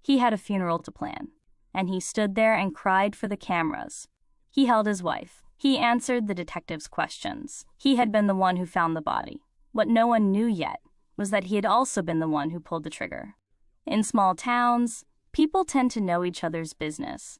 He had a funeral to plan, and he stood there and cried for the cameras. He held his wife. He answered the detectives' questions. He had been the one who found the body. What no one knew yet was that he had also been the one who pulled the trigger. In small towns, people tend to know each other's business.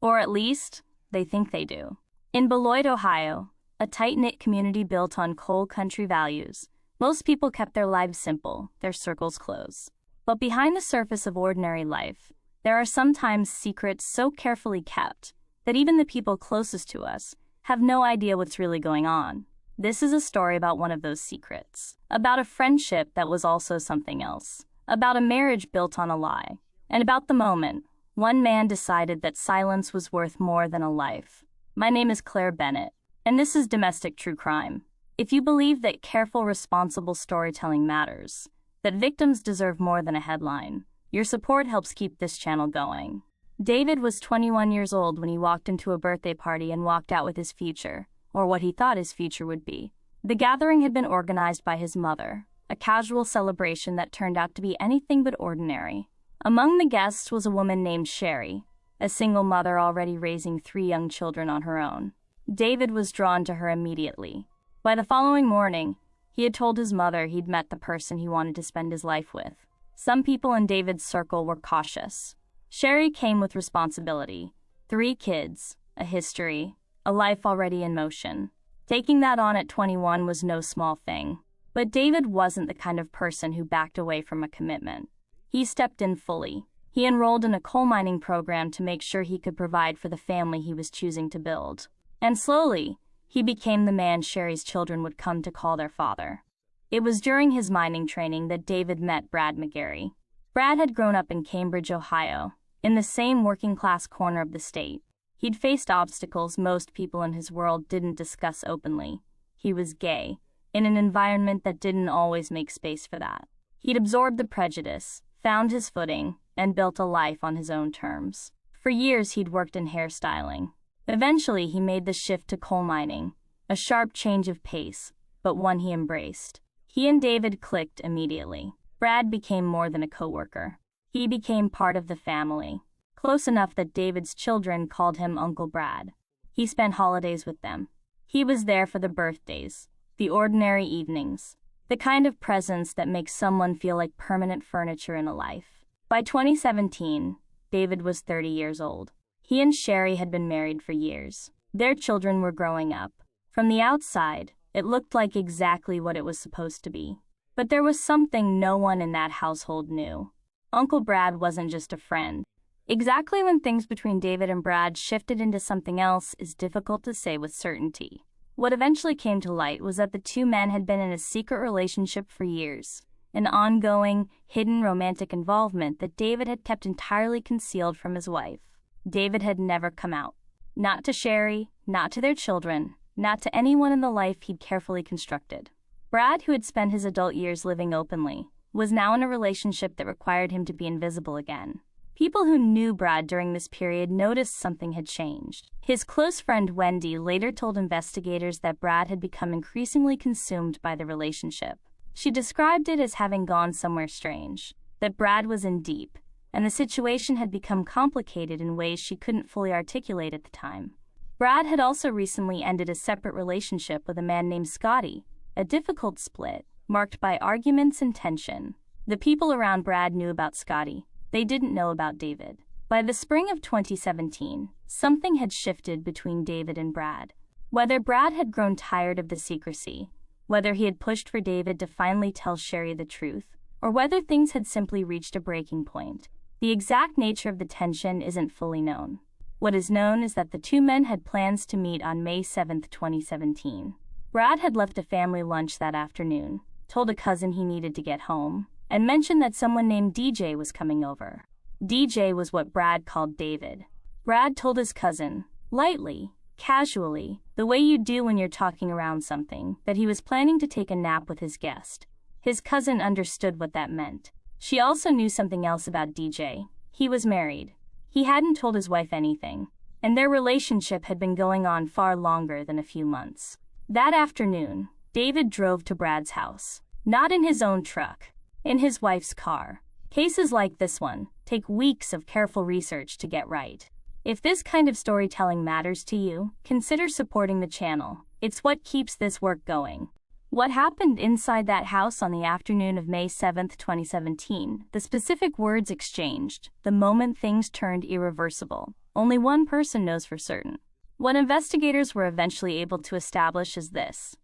Or at least, they think they do. In Beloit, Ohio, a tight-knit community built on coal country values, most people kept their lives simple, their circles close. But behind the surface of ordinary life, there are sometimes secrets so carefully kept that even the people closest to us have no idea what's really going on. This is a story about one of those secrets, about a friendship that was also something else, about a marriage built on a lie, and about the moment one man decided that silence was worth more than a life. My name is Claire Bennett, and this is Domestic True Crime. If you believe that careful, responsible storytelling matters, that victims deserve more than a headline, your support helps keep this channel going. David was 21 years old when he walked into a birthday party and walked out with his future, or what he thought his future would be. The gathering had been organized by his mother, a casual celebration that turned out to be anything but ordinary. Among the guests was a woman named Sherry, a single mother already raising 3 young children on her own. David was drawn to her immediately. By the following morning, he had told his mother he'd met the person he wanted to spend his life with. Some people in David's circle were cautious. Sherry came with responsibility. 3 kids, a history, a life already in motion. Taking that on at 21 was no small thing. But David wasn't the kind of person who backed away from a commitment. He stepped in fully. He enrolled in a coal mining program to make sure he could provide for the family he was choosing to build. And slowly, he became the man Sherry's children would come to call their father. It was during his mining training that David met Brad McGary. Brad had grown up in Cambridge, Ohio, in the same working-class corner of the state. He'd faced obstacles most people in his world didn't discuss openly. He was gay, in an environment that didn't always make space for that. He'd absorbed the prejudice, found his footing, and built a life on his own terms. For years, he'd worked in hairstyling. Eventually, he made the shift to coal mining, a sharp change of pace, but one he embraced. He and David clicked immediately. Brad became more than a coworker. He became part of the family, close enough that David's children called him Uncle Brad. He spent holidays with them. He was there for the birthdays, the ordinary evenings, the kind of presence that makes someone feel like permanent furniture in a life. By 2017, David was 30 years old. He and Sherry had been married for years. Their children were growing up. From the outside, it looked like exactly what it was supposed to be. But there was something no one in that household knew. Uncle Brad wasn't just a friend. Exactly when things between David and Brad shifted into something else is difficult to say with certainty. What eventually came to light was that the 2 men had been in a secret relationship for years, an ongoing, hidden romantic involvement that David had kept entirely concealed from his wife. David had never come out. Not to Sherry, not to their children, not to anyone in the life he'd carefully constructed. Brad, who had spent his adult years living openly, was now in a relationship that required him to be invisible again. People who knew Brad during this period noticed something had changed. His close friend Wendy later told investigators that Brad had become increasingly consumed by the relationship. She described it as having gone somewhere strange, that Brad was in deep, and the situation had become complicated in ways she couldn't fully articulate at the time. Brad had also recently ended a separate relationship with a man named Scotty, a difficult split, marked by arguments and tension. The people around Brad knew about Scotty. They didn't know about David. By the spring of 2017, something had shifted between David and Brad. Whether Brad had grown tired of the secrecy, whether he had pushed for David to finally tell Sherry the truth, or whether things had simply reached a breaking point, the exact nature of the tension isn't fully known. What is known is that the 2 men had plans to meet on May 7, 2017. Brad had left a family lunch that afternoon, told a cousin he needed to get home, and mentioned that someone named DJ was coming over. DJ was what Brad called David. Brad told his cousin, lightly, casually, the way you do when you're talking around something, that he was planning to take a nap with his guest. His cousin understood what that meant. She also knew something else about DJ. He was married. He hadn't told his wife anything, and their relationship had been going on far longer than a few months. That afternoon, David drove to Brad's house. Not in his own truck, in his wife's car. Cases like this one take weeks of careful research to get right. If this kind of storytelling matters to you, consider supporting the channel. It's what keeps this work going. What happened inside that house on the afternoon of May 7, 2017, the specific words exchanged, the moment things turned irreversible, only one person knows for certain. What investigators were eventually able to establish is this.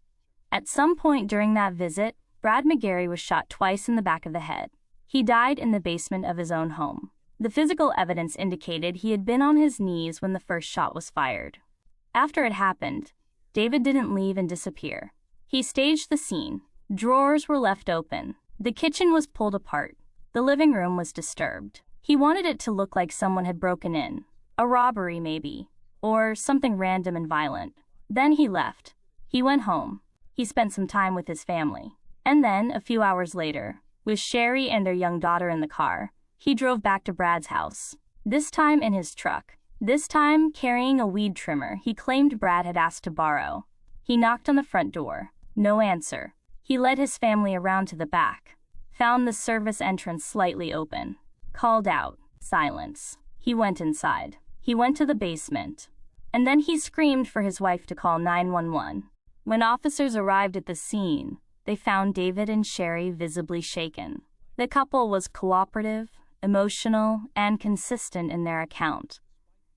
At some point during that visit, Brad McGary was shot twice in the back of the head. He died in the basement of his own home. The physical evidence indicated he had been on his knees when the first shot was fired. After it happened, David didn't leave and disappear. He staged the scene. Drawers were left open. The kitchen was pulled apart. The living room was disturbed. He wanted it to look like someone had broken in. A robbery, maybe. Or something random and violent. Then he left. He went home. He spent some time with his family. And then, a few hours later, with Sherry and their young daughter in the car, he drove back to Brad's house. This time in his truck. This time carrying a weed trimmer he claimed Brad had asked to borrow. He knocked on the front door. No answer. He led his family around to the back. Found the service entrance slightly open. Called out. Silence. He went inside. He went to the basement. And then he screamed for his wife to call 911. When officers arrived at the scene, they found David and Sherry visibly shaken. The couple was cooperative, emotional, and consistent in their account.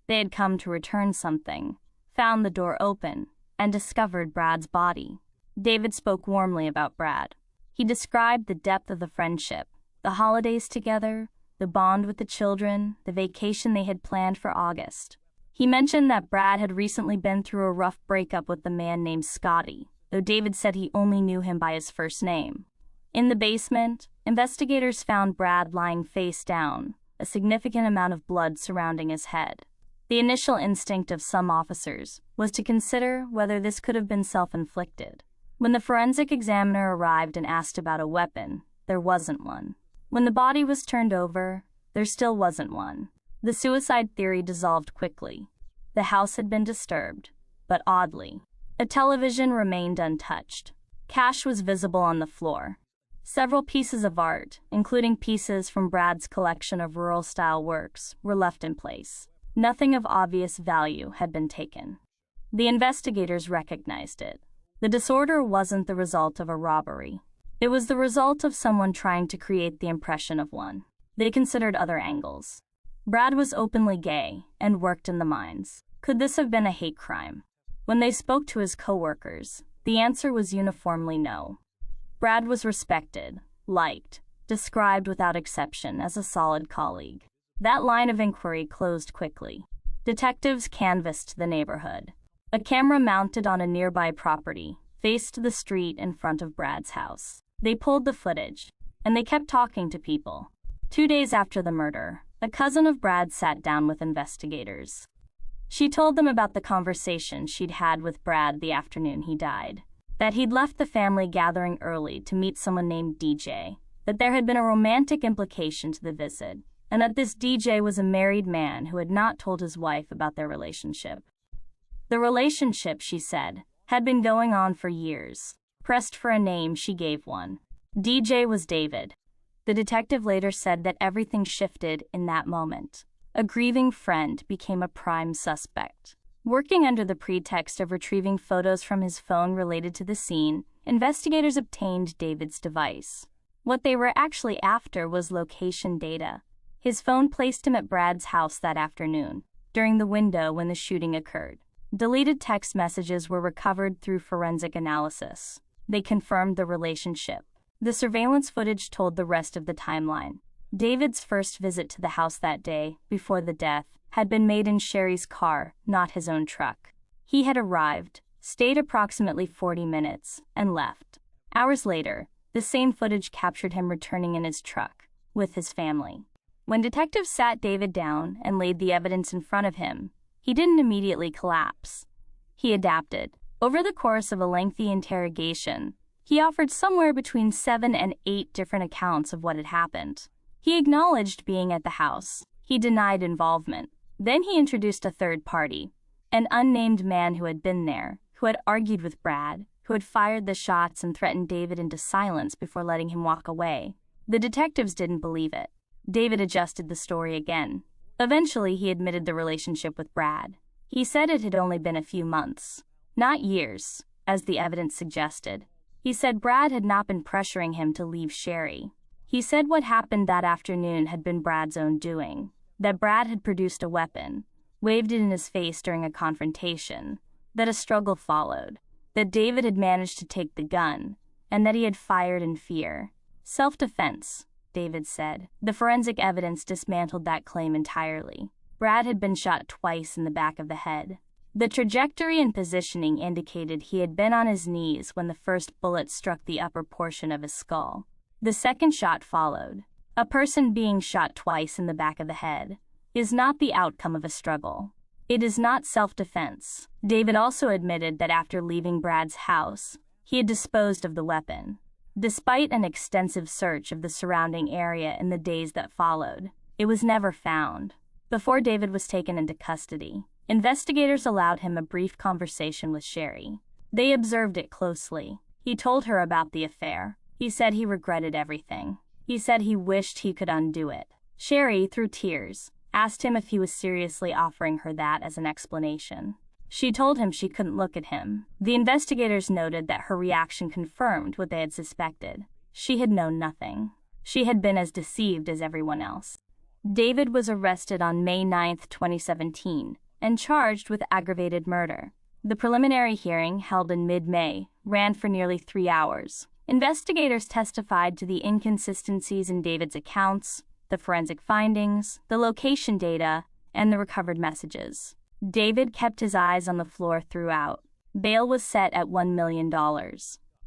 They had come to return something, found the door open, and discovered Brad's body. David spoke warmly about Brad. He described the depth of the friendship, the holidays together, the bond with the children, the vacation they had planned for August. He mentioned that Brad had recently been through a rough breakup with a man named Scotty, though David said he only knew him by his first name. In the basement, investigators found Brad lying face down, a significant amount of blood surrounding his head. The initial instinct of some officers was to consider whether this could have been self-inflicted. When the forensic examiner arrived and asked about a weapon, there wasn't one. When the body was turned over, there still wasn't one. The suicide theory dissolved quickly. The house had been disturbed, but oddly, a television remained untouched. Cash was visible on the floor. Several pieces of art, including pieces from Brad's collection of rural-style works, were left in place. Nothing of obvious value had been taken. The investigators recognized it. The disorder wasn't the result of a robbery. It was the result of someone trying to create the impression of one. They considered other angles. Brad was openly gay and worked in the mines. Could this have been a hate crime? When they spoke to his co-workers, the answer was uniformly no. Brad was respected, liked, described without exception as a solid colleague. That line of inquiry closed quickly. Detectives canvassed the neighborhood. A camera mounted on a nearby property faced the street in front of Brad's house. They pulled the footage, and they kept talking to people. 2 days after the murder, a cousin of Brad sat down with investigators. She told them about the conversation she'd had with Brad the afternoon he died, that he'd left the family gathering early to meet someone named DJ, that there had been a romantic implication to the visit, and that this DJ was a married man who had not told his wife about their relationship. The relationship, she said, had been going on for years. Pressed for a name, she gave one. DJ was David. The detective later said that everything shifted in that moment. A grieving friend became a prime suspect. Working under the pretext of retrieving photos from his phone related to the scene, investigators obtained David's device. What they were actually after was location data. His phone placed him at Brad's house that afternoon, during the window when the shooting occurred. Deleted text messages were recovered through forensic analysis. They confirmed the relationship. The surveillance footage told the rest of the timeline. David's first visit to the house that day, before the death, had been made in Sherry's car, not his own truck. He had arrived, stayed approximately 40 minutes, and left. Hours later, the same footage captured him returning in his truck, with his family. When detectives sat David down and laid the evidence in front of him, he didn't immediately collapse. He adapted. Over the course of a lengthy interrogation, he offered somewhere between 7 and 8 different accounts of what had happened. He acknowledged being at the house. He denied involvement. Then he introduced a third party, an unnamed man who had been there, who had argued with Brad, who had fired the shots and threatened David into silence before letting him walk away. The detectives didn't believe it. David adjusted the story again. Eventually, he admitted the relationship with Brad. He said it had only been a few months, not years, as the evidence suggested. He said Brad had not been pressuring him to leave Sherry. He said what happened that afternoon had been Brad's own doing, that Brad had produced a weapon, waved it in his face during a confrontation, that a struggle followed, that David had managed to take the gun, and that he had fired in fear. Self-defense, David said. The forensic evidence dismantled that claim entirely. Brad had been shot twice in the back of the head. The trajectory and positioning indicated he had been on his knees when the first bullet struck the upper portion of his skull. The second shot followed. A person being shot twice in the back of the head is not the outcome of a struggle. It is not self-defense. David also admitted that after leaving Brad's house, he had disposed of the weapon. Despite an extensive search of the surrounding area in the days that followed, it was never found. Before David was taken into custody, investigators allowed him a brief conversation with Sherry. They observed it closely. He told her about the affair. He said he regretted everything. He said he wished he could undo it. Sherry, through tears, asked him if he was seriously offering her that as an explanation. She told him she couldn't look at him. The investigators noted that her reaction confirmed what they had suspected. She had known nothing. She had been as deceived as everyone else. David was arrested on May 9, 2017, and charged with aggravated murder. The preliminary hearing, held in mid-May, ran for nearly 3 hours. Investigators testified to the inconsistencies in David's accounts, the forensic findings, the location data, and the recovered messages. David kept his eyes on the floor throughout. Bail was set at $1 million.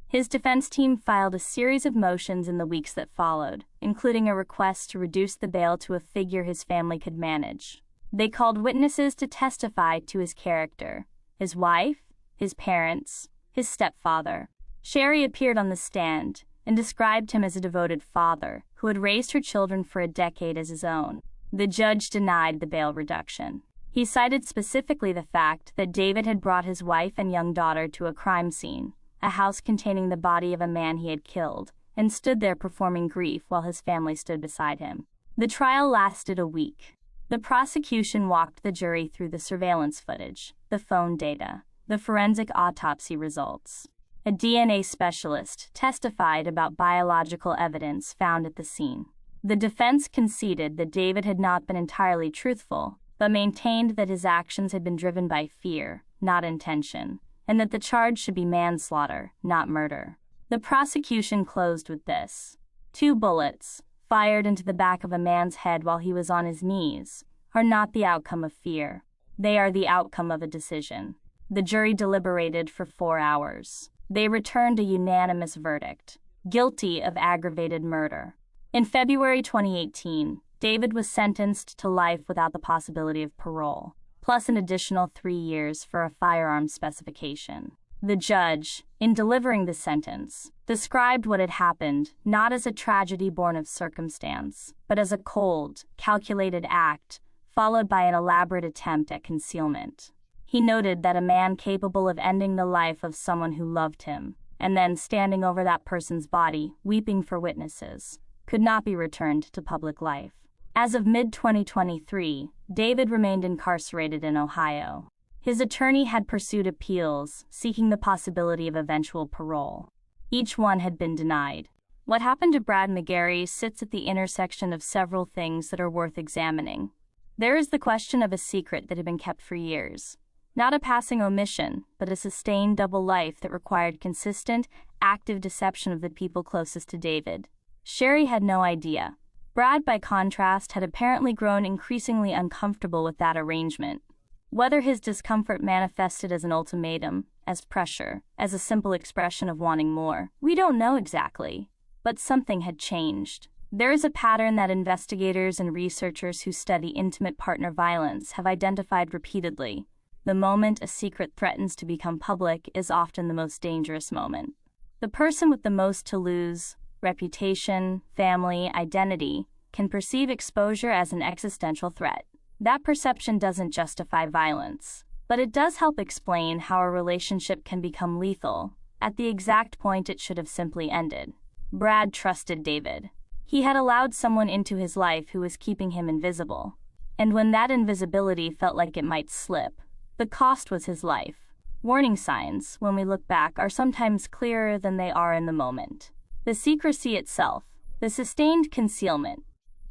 His defense team filed a series of motions in the weeks that followed, including a request to reduce the bail to a figure his family could manage. They called witnesses to testify to his character: his wife, his parents, his stepfather. Sherry appeared on the stand and described him as a devoted father who had raised her children for a decade as his own. The judge denied the bail reduction. He cited specifically the fact that David had brought his wife and young daughter to a crime scene, a house containing the body of a man he had killed, and stood there performing grief while his family stood beside him. The trial lasted a week. The prosecution walked the jury through the surveillance footage, the phone data, the forensic autopsy results. A DNA specialist testified about biological evidence found at the scene. The defense conceded that David had not been entirely truthful, but maintained that his actions had been driven by fear, not intention, and that the charge should be manslaughter, not murder. The prosecution closed with this: 2 bullets, fired into the back of a man's head while he was on his knees, are not the outcome of fear. They are the outcome of a decision. The jury deliberated for 4 hours. They returned a unanimous verdict: guilty of aggravated murder. In February 2018, David was sentenced to life without the possibility of parole, plus an additional 3 years for a firearm specification. The judge, in delivering the sentence, described what had happened not as a tragedy born of circumstance, but as a cold, calculated act followed by an elaborate attempt at concealment. He noted that a man capable of ending the life of someone who loved him, and then standing over that person's body, weeping for witnesses, could not be returned to public life. As of mid-2023, David remained incarcerated in Ohio. His attorney had pursued appeals, seeking the possibility of eventual parole. Each one had been denied. What happened to Brad McGary sits at the intersection of several things that are worth examining. There is the question of a secret that had been kept for years. Not a passing omission, but a sustained double life that required consistent, active deception of the people closest to David. Sherry had no idea. Brad, by contrast, had apparently grown increasingly uncomfortable with that arrangement. Whether his discomfort manifested as an ultimatum, as pressure, as a simple expression of wanting more, we don't know exactly. But something had changed. There is a pattern that investigators and researchers who study intimate partner violence have identified repeatedly. The moment a secret threatens to become public is often the most dangerous moment. The person with the most to lose, reputation, family, identity, can perceive exposure as an existential threat. That perception doesn't justify violence, but it does help explain how a relationship can become lethal at the exact point it should have simply ended. Brad trusted David. He had allowed someone into his life who was keeping him invisible. And when that invisibility felt like it might slip, the cost was his life. Warning signs, when we look back, are sometimes clearer than they are in the moment. The secrecy itself, the sustained concealment,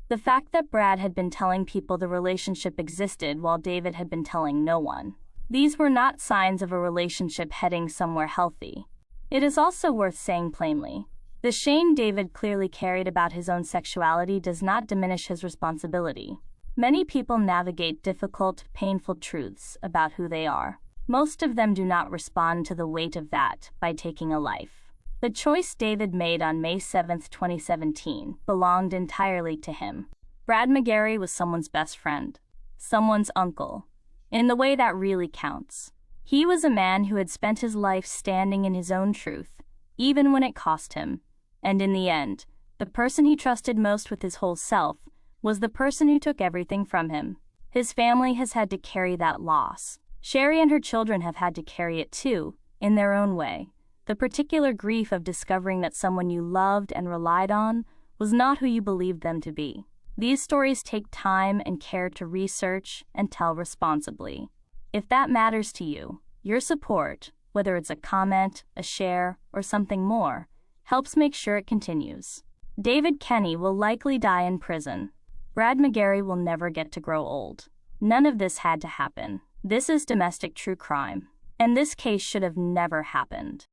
the fact that Brad had been telling people the relationship existed while David had been telling no one. These were not signs of a relationship heading somewhere healthy. It is also worth saying plainly, the shame David clearly carried about his own sexuality does not diminish his responsibility. Many people navigate difficult, painful truths about who they are. Most of them do not respond to the weight of that by taking a life. The choice David made on May 7, 2017, belonged entirely to him. Brad McGary was someone's best friend, someone's uncle, in the way that really counts. He was a man who had spent his life standing in his own truth, even when it cost him. And in the end, the person he trusted most with his whole self was the person who took everything from him. His family has had to carry that loss. Sherry and her children have had to carry it too, in their own way. The particular grief of discovering that someone you loved and relied on was not who you believed them to be. These stories take time and care to research and tell responsibly. If that matters to you, your support, whether it's a comment, a share, or something more, helps make sure it continues. David Kenny will likely die in prison. Brad McGary will never get to grow old. None of this had to happen. This is domestic true crime, and this case should have never happened.